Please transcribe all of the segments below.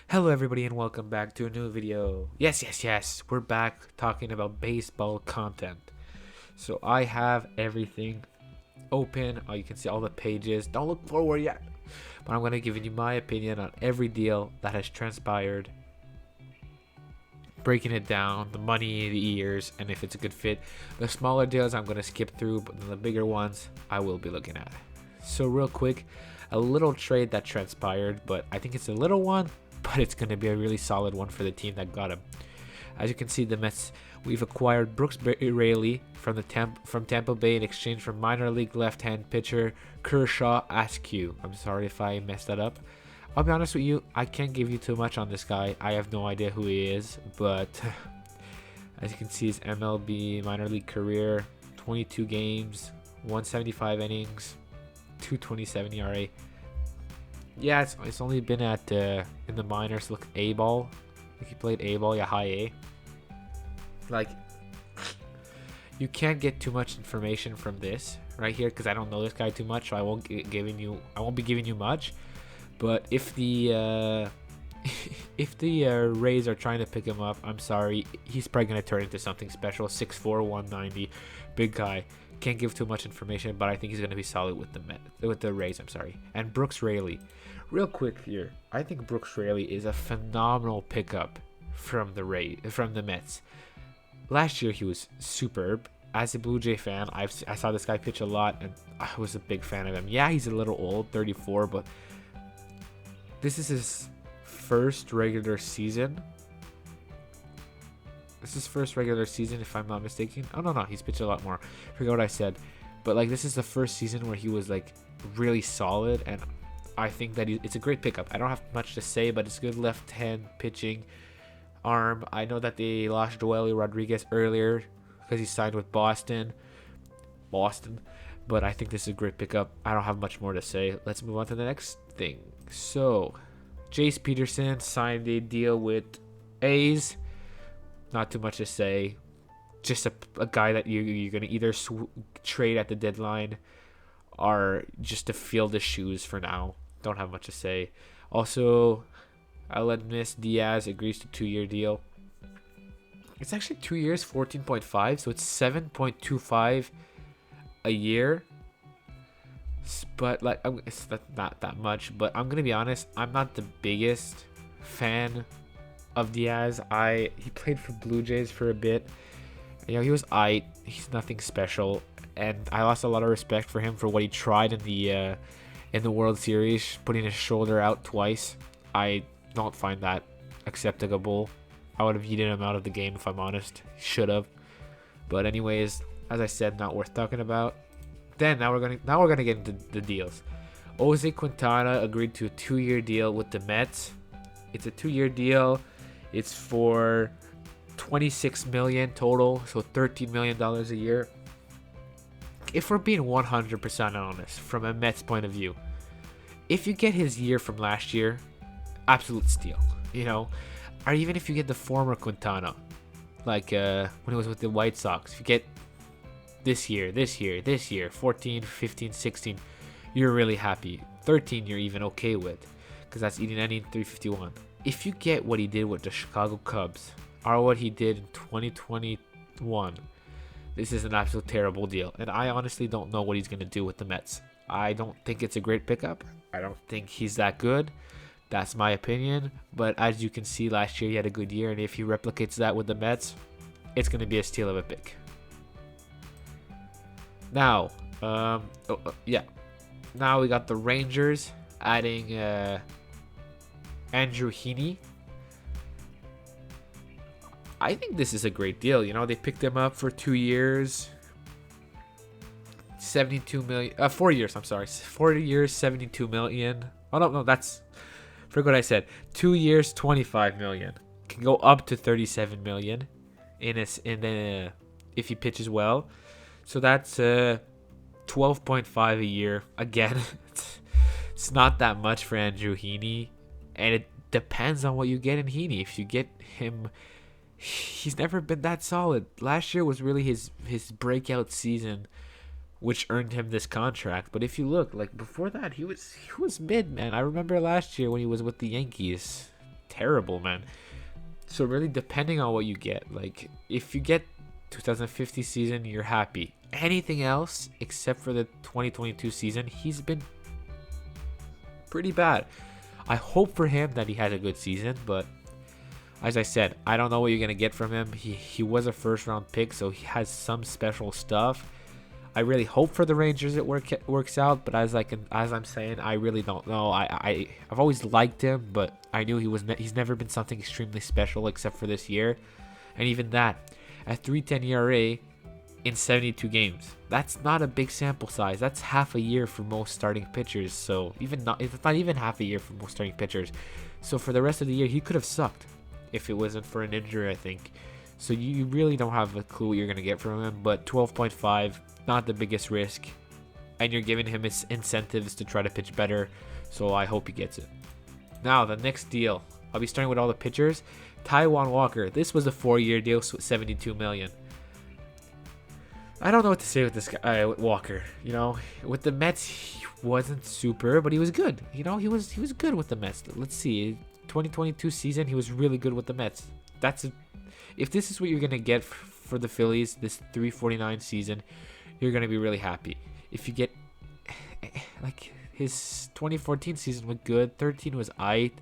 Hello everybody and welcome back to a new video. Yes, we're back talking about baseball content. So I have everything open. You can see all the pages. Don't look forward yet. But I'm going to give you my opinion on every deal that has transpired. Breaking it down, the money, the years, and if it's a good fit. The smaller deals I'm going to skip through, but the bigger ones I will be looking at. So real quick, a little trade that transpired, but I think it's a little one, but it's going to be a really solid one for the team that got him. As you can see, the Mets, we've acquired Brooks Raley from Tampa Bay in exchange for minor league left-hand pitcher Kershaw Askew. I'm sorry if I messed that up. I'll be honest with you, I can't give you too much on this guy. I have no idea who he is, but as you can see, his MLB minor league career, 22 games, 175 innings, 227 ERA. Yeah, it's only been at in the minors. Look, A ball. Like he played A ball, yeah, high A. Like you can't get too much information from this right here because I don't know this guy too much, so I won't be giving you much. But if the if the Rays are trying to pick him up, I'm sorry, he's probably gonna turn into something special. 6'4", 190, big guy. Can't give too much information, but I think he's gonna be solid with the Rays. I'm sorry. And Brooks Raley, real quick here, I think Brooks Raley is a phenomenal pickup from the Mets. Last year he was superb. As a Blue Jay fan, I saw this guy pitch a lot, and I was a big fan of him. Yeah, he's a little old, 34, but this is his first regular season. This is his first regular season, if I'm not mistaken. Oh, no, he's pitched a lot more. I forgot what I said. But, like, this is the first season where he was, like, really solid, and I think that it's a great pickup. I don't have much to say, but it's good left-hand pitching arm. I know that they lost Joely Rodriguez earlier because he signed with Boston. But I think this is a great pickup. I don't have much more to say. Let's move on to the next thing. So, Jace Peterson signed a deal with A's. Not too much to say. Just a guy that you're going to either trade at the deadline or just to fill the shoes for now. Don't have much to say. Also, Aledmys Diaz agrees to 2-year deal. It's actually 2 years, 14.5, so it's 7.25 a year. But like, it's not that much. But I'm gonna be honest, I'm not the biggest fan of Diaz. He played for Blue Jays for a bit. You know, he was he's nothing special, and I lost a lot of respect for him for what he tried in the World Series, putting his shoulder out twice. I don't find that acceptable. I would have yeeted him out of the game if I'm honest. Should have. But anyways, as I said, not worth talking about. Then now we're gonna get into the deals. Jose Quintana agreed to a 2-year deal with the Mets. It's a 2-year deal. It's for $26 million total, so $13 million a year. If we're being 100% honest from a Mets point of view, if you get his year from last year, absolute steal. You know, or even if you get the former Quintana, like when he was with the White Sox, if you get this year, 14, 15, 16, you're really happy. 13, you're even okay with, because that's eating any 351. If you get what he did with the Chicago Cubs, or what he did in 2021, this is an absolute terrible deal. And I honestly don't know what he's going to do with the Mets. I don't think it's a great pickup. I don't think he's that good. That's my opinion. But as you can see, last year he had a good year, and if he replicates that with the Mets, it's going to be a steal of a pick. Now, now we got the Rangers adding Andrew Heaney. I think this is a great deal. You know, they picked him up for 2 years, 72 million. 4 years. I'm sorry, 4 years, 72 million. Oh no, that's forget what I said. 2 years, 25 million. Can go up to 37 million if he pitches well. So that's 12.5 a year. Again, it's not that much for Andrew Heaney, and it depends on what you get in Heaney. If you get him, he's never been that solid. Last year was really his breakout season, which earned him this contract. But if you look, like before that, he was mid, man. I remember last year when he was with the Yankees. terrible, man. So really, depending on what you get, like if you get 2050 season, you're happy. Anything else except for the 2022 season, he's been pretty bad. I hope for him that he has a good season, but as I said, I don't know what you're gonna get from him. He was a first round pick, so he has some special stuff. I really hope for the Rangers it works out, but as I'm saying, I really don't know. I've always liked him, but I knew he's never been something extremely special except for this year, and even that at 3.10 ERA in 72 games. That's not a big sample size. That's half a year for most starting pitchers. So it's not even half a year for most starting pitchers. So for the rest of the year, he could have sucked if it wasn't for an injury, I think. So you really don't have a clue what you're going to get from him. But 12.5, not the biggest risk. And you're giving him his incentives to try to pitch better. So I hope he gets it. Now, the next deal. I'll be starting with all the pitchers. Taijuan Walker. This was a 4-year deal with $72 million. I don't know what to say with this guy, with Walker. You know, with the Mets, he wasn't super, but he was good. You know, he was good with the Mets. Let's see, 2022 season, he was really good with the Mets. If this is what you're gonna get for the Phillies, this 349 season, you're gonna be really happy. If you get like his 2014 season was good, 13 was aight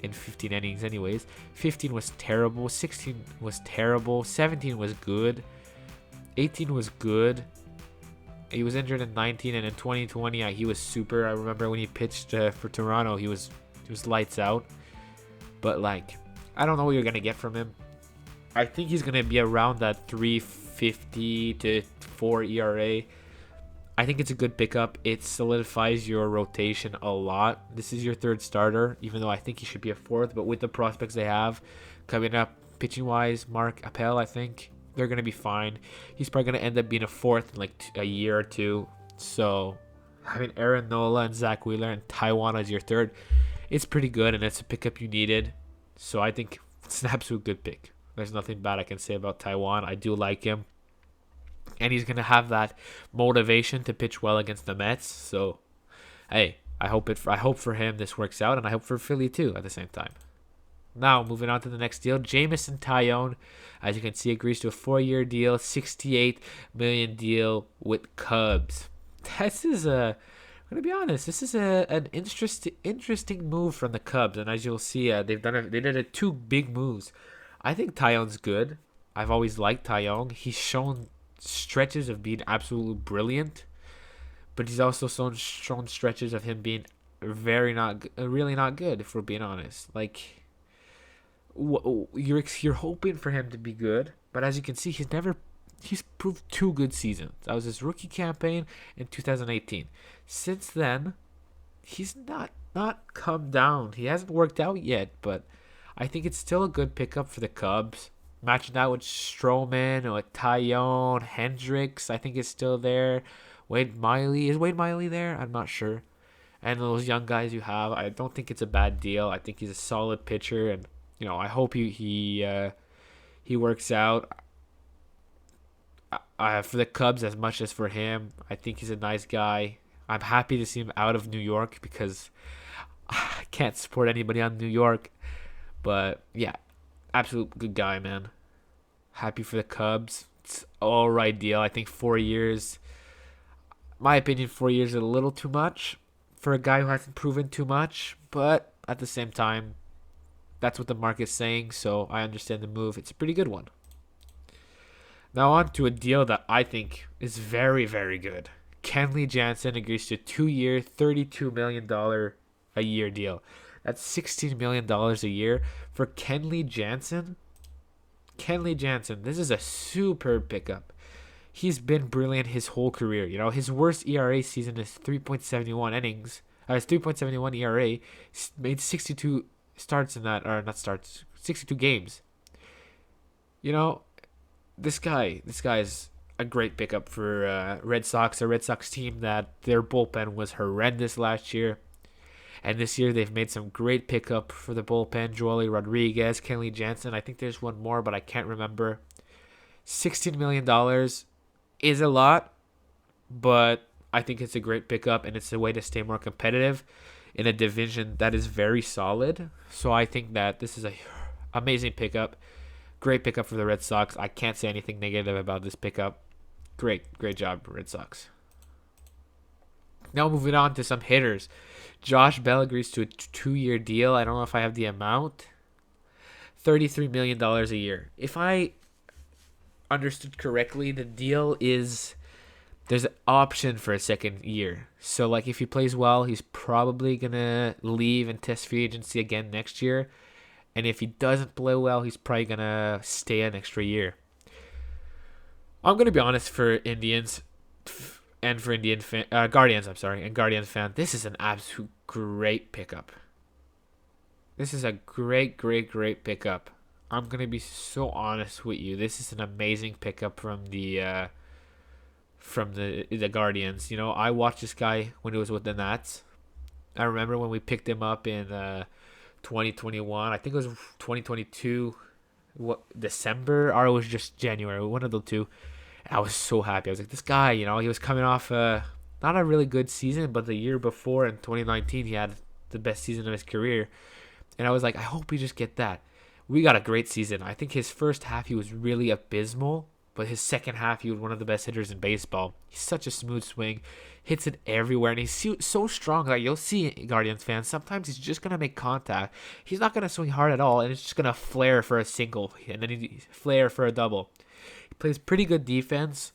in 15 innings, anyways. 15 was terrible, 16 was terrible, 17 was good. 18 was good. He was injured in 19, and in 2020 he was super. I remember when he pitched for Toronto, he was lights out. But like, I don't know what you're gonna get from him. I think he's gonna be around that 3.50 to 4 ERA. I think it's a good pickup. It solidifies your rotation a lot. This is your third starter, even though I think he should be a fourth. But with the prospects they have coming up, pitching wise, Mark Appel, I think they're going to be fine. He's probably going to end up being a fourth in like a year or two. So having Aaron Nola and Zach Wheeler and Taijuan as your third, it's pretty good, and it's a pickup you needed. So I think it's an absolute good pick. There's nothing bad I can say about Taijuan. I do like him. And he's going to have that motivation to pitch well against the Mets. So, hey, I hope for him this works out, and I hope for Philly too at the same time. Now, moving on to the next deal, Jameson Taillon, as you can see, agrees to a 4-year deal, $68 million deal with Cubs. This is I'm gonna be honest, this is an interesting move from the Cubs, and as you'll see, they did two big moves. I think Taillon's good. I've always liked Taillon. He's shown stretches of being absolutely brilliant, but he's also shown stretches of him being really not good. If we're being honest, like. You're hoping for him to be good, but as you can see, he's proved 2 good seasons. That was his rookie campaign in 2018. Since then, he's not come down. He hasn't worked out yet, but I think it's still a good pickup for the Cubs. Matching that with Stroman or Taillon, Hendricks, I think is still there. Wade Miley, is Wade Miley there? I'm not sure. And those young guys you have, I don't think it's a bad deal. I think he's a solid pitcher, and you know, I hope he works out. For the Cubs as much as for him, I think he's a nice guy. I'm happy to see him out of New York because I can't support anybody on New York. But yeah, absolute good guy, man. Happy for the Cubs. It's all right deal. I think 4 years. My opinion, 4 years is a little too much for a guy who hasn't proven too much. But at the same time, that's what the market's saying, so I understand the move. It's a pretty good one. Now on to a deal that I think is very, very good. Kenley Jansen agrees to a 2-year, $32 million a year deal. That's $16 million a year for Kenley Jansen. Kenley Jansen, this is a superb pickup. He's been brilliant his whole career. You know, his worst ERA season is 3.71 innings. His 3.71 ERA. He's made 62 starts in that, or not starts, 62 games. You know, this guy is a great pickup for Red Sox, a Red Sox team that their bullpen was horrendous last year. And this year they've made some great pickup for the bullpen. Joely Rodriguez, Kenley Jansen. I think there's one more, but I can't remember. $16 million is a lot, but I think it's a great pickup, and it's a way to stay more competitive. in a division that is very solid. So I think that this is a amazing pickup. Great pickup for the Red Sox. I can't say anything negative about this pickup. Great job, Red Sox. Now moving on to some hitters. Josh Bell agrees to a 2-year deal. I don't know if I have the amount. $33 million a year. If I understood correctly, the deal is there's an option for a second year. So like if he plays well, he's probably gonna leave and test free agency again next year. And if he doesn't play well, he's probably gonna stay an extra year. I'm gonna be honest, for Indians and for Guardians, and Guardians fan, this is an absolute great pickup. This is a great pickup. I'm gonna be so honest with you. This is an amazing pickup from the Guardians. You know, I watched this guy when he was with the Nats. I remember when we picked him up in 2021. I think it was 2022. What, December, or it was just January? One of the two. I was so happy. I was like, this guy, you know, he was coming off not a really good season, but the year before in 2019, he had the best season of his career. And I was like, I hope we just get that. We got a great season. I think his first half, he was really abysmal, but his second half, he was one of the best hitters in baseball. He's such a smooth swing, hits it everywhere, and he's so strong. Like, you'll see Guardians fans, sometimes he's just going to make contact. He's not going to swing hard at all, and it's just going to flare for a single, and then he flare for a double. He plays pretty good defense.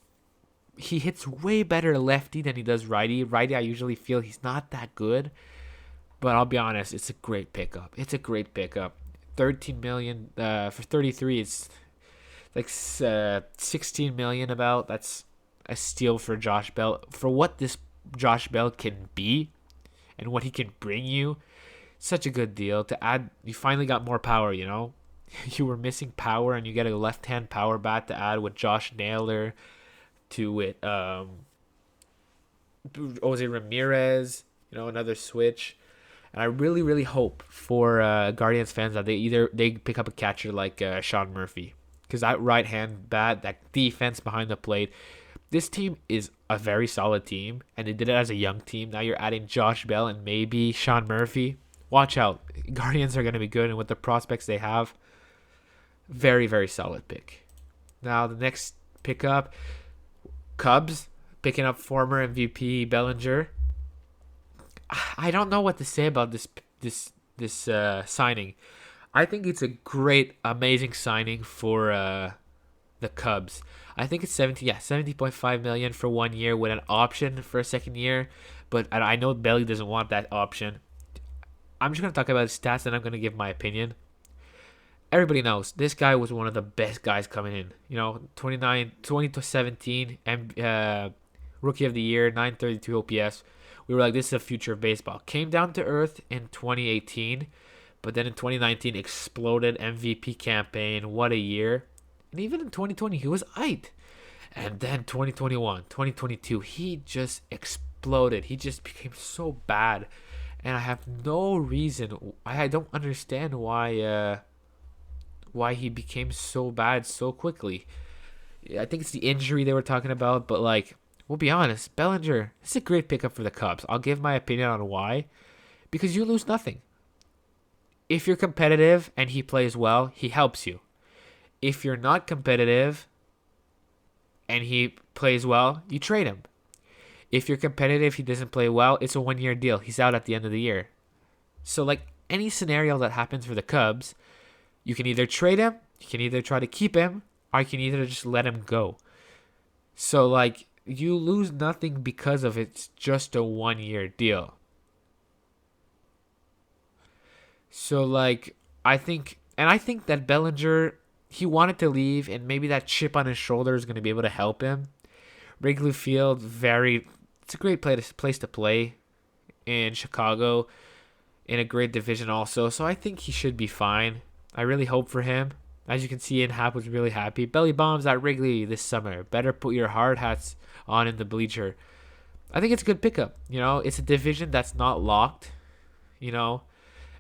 He hits way better lefty than he does righty. Righty, I usually feel he's not that good. But I'll be honest, it's a great pickup. 13 million for 33. It's like 16 million about. That's a steal for Josh Bell. For what this Josh Bell can be and what he can bring you, such a good deal. To add, you finally got more power, you know? You were missing power, and you get a left-hand power bat to add with Josh Naylor, to it Jose Ramirez, you know, another switch. And I really hope for Guardians fans that they pick up a catcher like Sean Murphy, because that right hand bat, that defense behind the plate, this team is a very solid team, and they did it as a young team. Now you're adding Josh Bell and maybe Sean Murphy. Watch out, Guardians are going to be good, and with the prospects they have, very solid pick. Now the next pickup, Cubs picking up former MVP Bellinger. I don't know what to say about this signing. I think it's a great, amazing signing for the Cubs. I think it's 70.5 million for 1 year with an option for a second year. But I know Belly doesn't want that option. I'm just gonna talk about his stats, and I'm gonna give my opinion. Everybody knows this guy was one of the best guys coming in. You know, 2017 and Rookie of the Year, 932 OPS. We were like, this is the future of baseball. Came down to earth in 2018, but then in 2019 exploded, MVP campaign. What a year. And even in 2020, he was aight. And then 2021, 2022, he just exploded. He just became so bad. And I have no reason. I don't understand why he became so bad so quickly. I think it's the injury they were talking about, but like, we'll be honest, Bellinger, it's a great pickup for the Cubs. I'll give my opinion on why. Because you lose nothing. If you're competitive and he plays well, he helps you. If you're not competitive and he plays well, you trade him. If you're competitive, he doesn't play well, it's a 1-year deal. He's out at the end of the year. So like any scenario that happens for the Cubs, you can either trade him, you can either try to keep him, or you can either just let him go. So like, you lose nothing because of it's just a 1-year deal. So like, I think that Bellinger, he wanted to leave, and maybe that chip on his shoulder is going to be able to help him. Wrigley Field, it's a great place to play in Chicago, in a great division also. So I think he should be fine. I really hope for him. As you can see, Hap was really happy. Belly bombs at Wrigley this summer. Better put your hard hats on in the bleacher. I think it's a good pickup. You know, it's a division that's not locked. You know,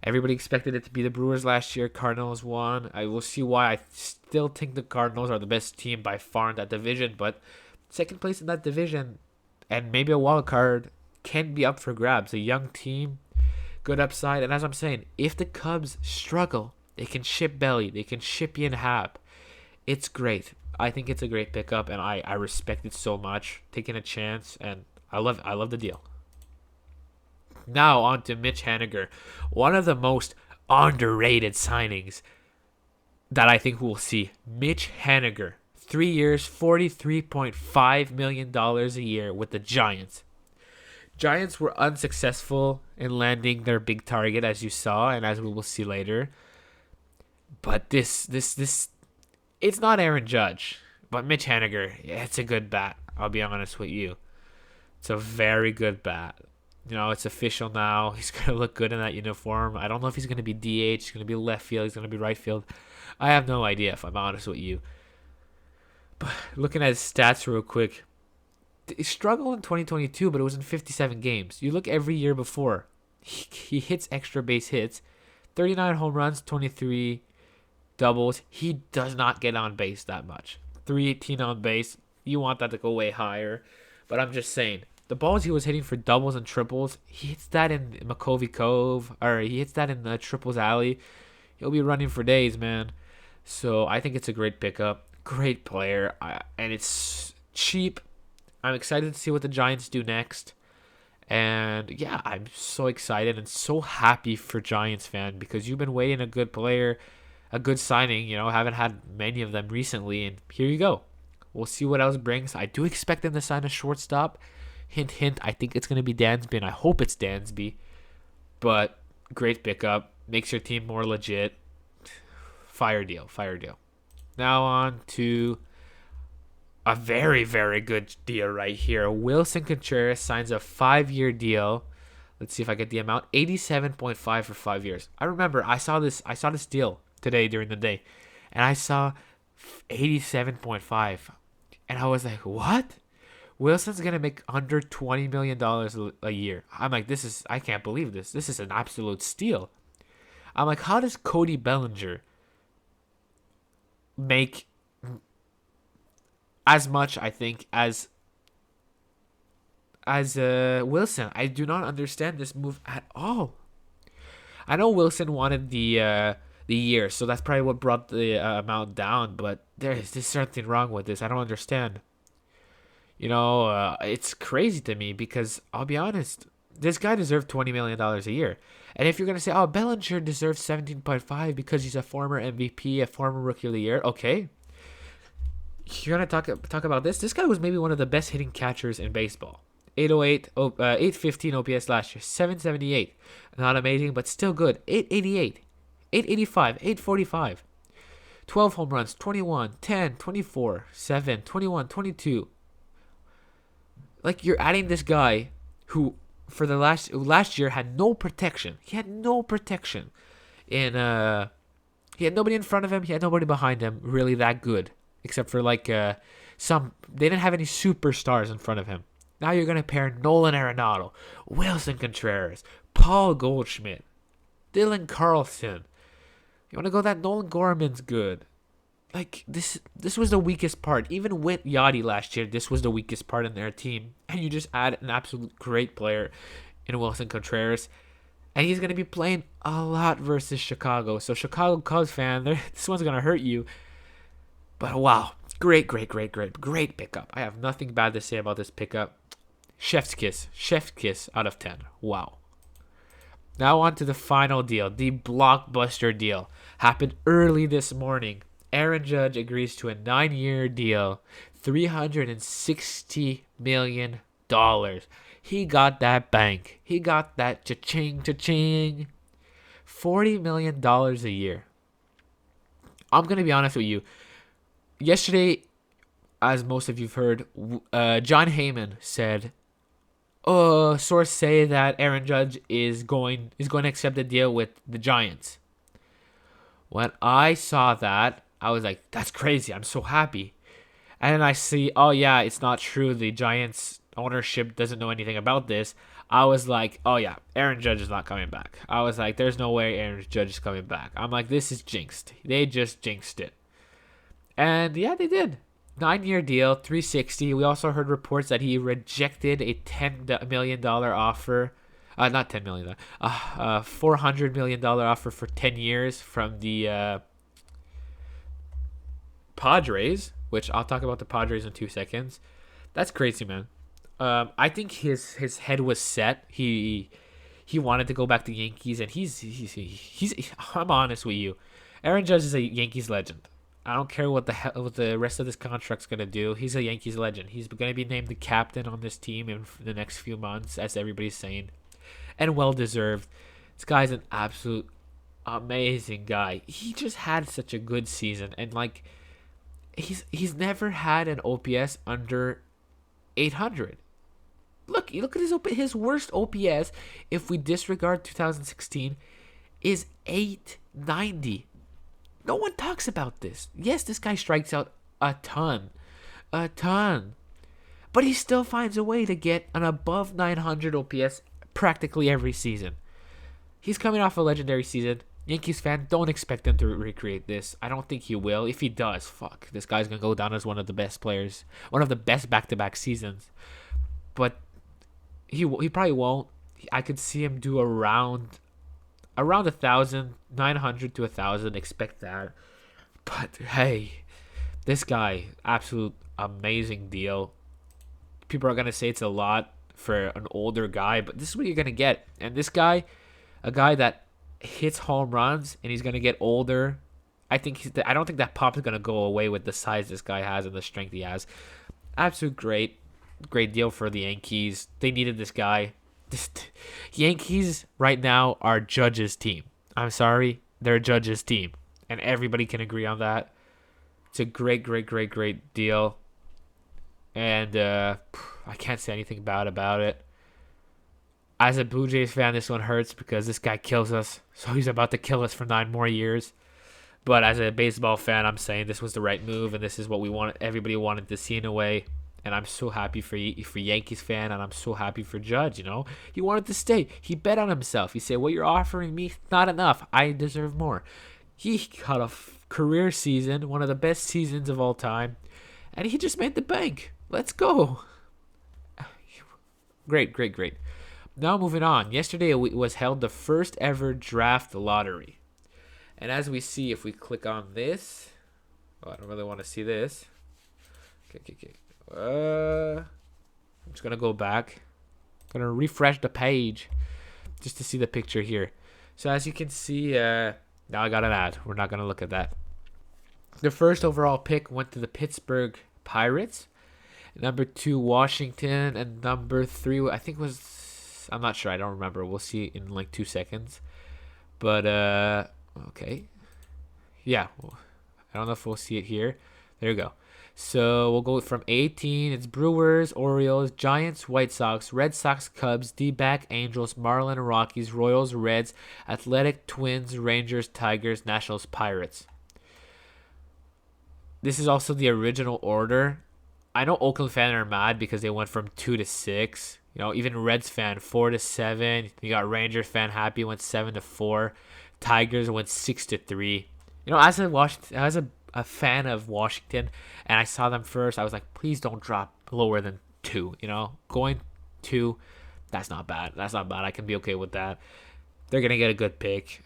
everybody expected it to be the Brewers last year. Cardinals won. I will see why. I still think the Cardinals are the best team by far in that division, but second place in that division and maybe a wild card can be up for grabs. A young team good upside. And as I'm saying, if the Cubs struggle, they can ship Belly, they can ship Ian Happ. It's great. I think it's a great pickup, and I respect it so much. Taking a chance, and I love the deal. Now on to Mitch Haniger, one of the most underrated signings that I think we'll see. Mitch Haniger, 3 years, $43.5 million a year with the Giants. Giants were unsuccessful in landing their big target, as you saw, and as we will see later. But this, it's not Aaron Judge, but Mitch Haniger. Yeah, it's a good bat. I'll be honest with you. It's a very good bat. You know, it's official now. He's going to look good in that uniform. I don't know if he's going to be DH, he's going to be left field, he's going to be right field. I have no idea, if I'm honest with you. But looking at his stats real quick, he struggled in 2022, but it was in 57 games. You look every year before, he hits extra base hits, 39 home runs, 23 doubles. He does not get on base that much. 318 on base. You want that to go way higher. But I'm just saying, the balls he was hitting for doubles and triples, he hits that in McCovey Cove, or he hits that in the triples alley. He'll be running for days, man. So I think it's a great pickup. Great player. And it's cheap. I'm excited to see what the Giants do next. And yeah, I'm so excited and so happy for Giants fan, because you've been waiting a good player, a good signing. You know, haven't had many of them recently, and here you go. We'll see what else brings. I do expect them to sign a shortstop. Hint, hint. I think it's going to be Dansby, and I hope it's Dansby. But great pickup. Makes your team more legit. Fire deal. Now on to a very, very good deal right here. Wilson Contreras signs a 5-year deal. Let's see if I get the amount. 87.5 for 5 years. I remember I saw this deal today during the day, and I saw 87.5, and I was like, what? Wilson's gonna make under $20 million a year. I'm like, I can't believe this. This is an absolute steal. I'm like, how does Cody Bellinger make as much, I think, as Wilson? I do not understand this move at all. I know Wilson wanted the year, so that's probably what brought the amount down, but there's something wrong with this. I don't understand. You know, it's crazy to me, because I'll be honest, this guy deserved $20 million a year. And if you're going to say, oh, Bellinger deserves 17.5 because he's a former MVP, a former Rookie of the Year, okay. You're going to talk about this? This guy was maybe one of the best hitting catchers in baseball. 815 OPS last year, 778. Not amazing, but still good. 888, 885, 845. 12 home runs, 21, 10, 24, 7, 21, 22. Like, you're adding this guy who, for the last year, had no protection. He had no protection. He had nobody in front of him. He had nobody behind him really that good. Except for, like, they didn't have any superstars in front of him. Now you're going to pair Nolan Arenado, Wilson Contreras, Paul Goldschmidt, Dylan Carlson. You want to go that Nolan Gorman's good. Like, this was the weakest part. Even with Yachty last year, this was the weakest part in their team. And you just add an absolute great player in Wilson Contreras. And he's going to be playing a lot versus Chicago. So, Chicago Cubs fan, this one's going to hurt you. But, wow. Great pickup. I have nothing bad to say about this pickup. Chef's kiss out of 10. Wow. Now on to the final deal. The blockbuster deal. Happened early this morning. Aaron Judge agrees to a 9-year deal, $360 million. He got that bank. He got that cha-ching. $40 million a year. I'm going to be honest with you. Yesterday, as most of you've heard, John Heyman said, sources say that Aaron Judge is going to accept a deal with the Giants. When I saw that, I was like, that's crazy. I'm so happy. And then I see, oh yeah, it's not true. The Giants ownership doesn't know anything about this. I was like, oh yeah, Aaron Judge is not coming back. I was like, there's no way Aaron Judge is coming back. I'm like, this is jinxed. They just jinxed it. And yeah, they did. 9-year deal, $360. We also heard reports that he rejected a $10 million offer Not 10 million. $400 million offer for 10 years from the Padres, which I'll talk about the Padres in 2 seconds. That's crazy, man. I think his head was set. He wanted to go back to Yankees, and he's. I'm honest with you, Aaron Judge is a Yankees legend. I don't care what the rest of this contract's gonna do. He's a Yankees legend. He's gonna be named the captain on this team in the next few months, as everybody's saying, and well deserved. This guy's an absolute amazing guy. He just had such a good season, and like he's never had an OPS under 800. Look, you look at his worst OPS if we disregard 2016 is 890. No one talks about this. Yes, this guy strikes out a ton, but he still finds a way to get an above 900 OPS practically every season. He's coming off a legendary season. Yankees fan, don't expect him to recreate this. I don't think he will. If he does, fuck, this guy's gonna go down as one of the best players, one of the best back-to-back seasons. But he probably won't. I could see him do around 1,000, 900 to 1,000. Expect that. But hey, this guy, absolute amazing deal. People are gonna say it's a lot for an older guy, but this is what you're gonna get. And this guy, a guy that hits home runs, and he's gonna get older. I don't think that pop is gonna go away with the size this guy has and the strength he has. Absolute great deal for the Yankees. They needed this guy. Yankees right now are Judge's team. I'm sorry, they're Judge's team, and everybody can agree on that. It's a great deal, and I can't say anything bad about it. As a Blue Jays fan, this one hurts because this guy kills us. So he's about to kill us for 9 more years. But as a baseball fan, I'm saying this was the right move, and this is what we wanted. Everybody wanted to see in a way. And I'm so happy for Yankees fan, and I'm so happy for Judge. You know, he wanted to stay. He bet on himself. He said, "What you're offering me, not enough. I deserve more." He had a career season, one of the best seasons of all time, and he just made the bank. Let's go. Great. Now moving on. Yesterday was held the first ever draft lottery. And as we see, if we click on this, I don't really want to see this. Okay. I'm just going to go back. I'm going to refresh the page just to see the picture here. So as you can see, now I got an ad. We're not going to look at that. The first overall pick went to the Pittsburgh Pirates. Number 2, Washington. And number 3, I think was... I'm not sure. I don't remember. We'll see in like 2 seconds. But, okay. Yeah. I don't know if we'll see it here. There you go. So we'll go from 18. It's Brewers, Orioles, Giants, White Sox, Red Sox, Cubs, D-back, Angels, Marlins, Rockies, Royals, Reds, Athletic, Twins, Rangers, Tigers, Nationals, Pirates. This is also the original order. I know Oakland fans are mad because they went from 2 to 6. You know, even Reds fan 4 to 7. You got Rangers fan happy went 7 to 4. Tigers went 6 to 3. You know, as a fan of Washington, and I saw them first, I was like, please don't drop lower than 2. You know, going 2, that's not bad. I can be okay with that. They're gonna get a good pick.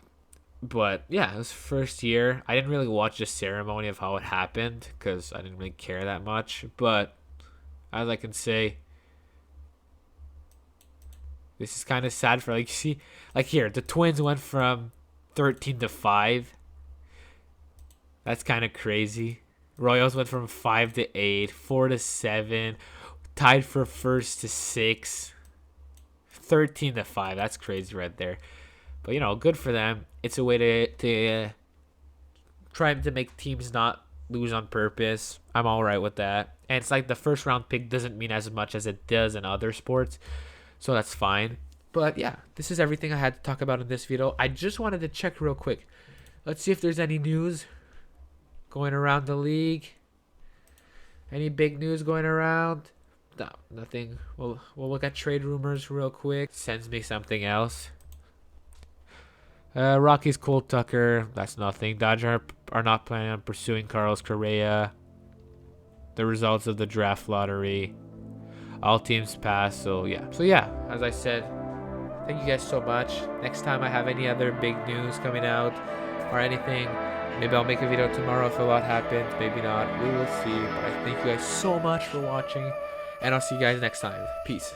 But yeah, it was first year. I didn't really watch the ceremony of how it happened because I didn't really care that much. But as I can say, this is kind of sad for, like, you see, like here, the Twins went from 13 to 5. That's kind of crazy. Royals went from 5 to 8, 4 to 7, tied for first to 6, 13 to 5. That's crazy right there. But, you know, good for them. It's a way to try to make teams not lose on purpose. I'm all right with that. And it's like the first round pick doesn't mean as much as it does in other sports. So that's fine. But yeah, this is everything I had to talk about in this video. I just wanted to check real quick. Let's see if there's any news going around the league. Any big news going around? No, nothing. We'll look at trade rumors real quick. Sends me something else. Rockies Cole Tucker. That's nothing. Dodgers are not planning on pursuing Carlos Correa. The results of the draft lottery. All teams pass. So yeah. As I said, Thank you guys so much. Next time I have any other big news coming out or anything, maybe I'll make a video tomorrow if a lot happens. Maybe not. We will see. But I thank you guys so much for watching. And I'll see you guys next time. Peace.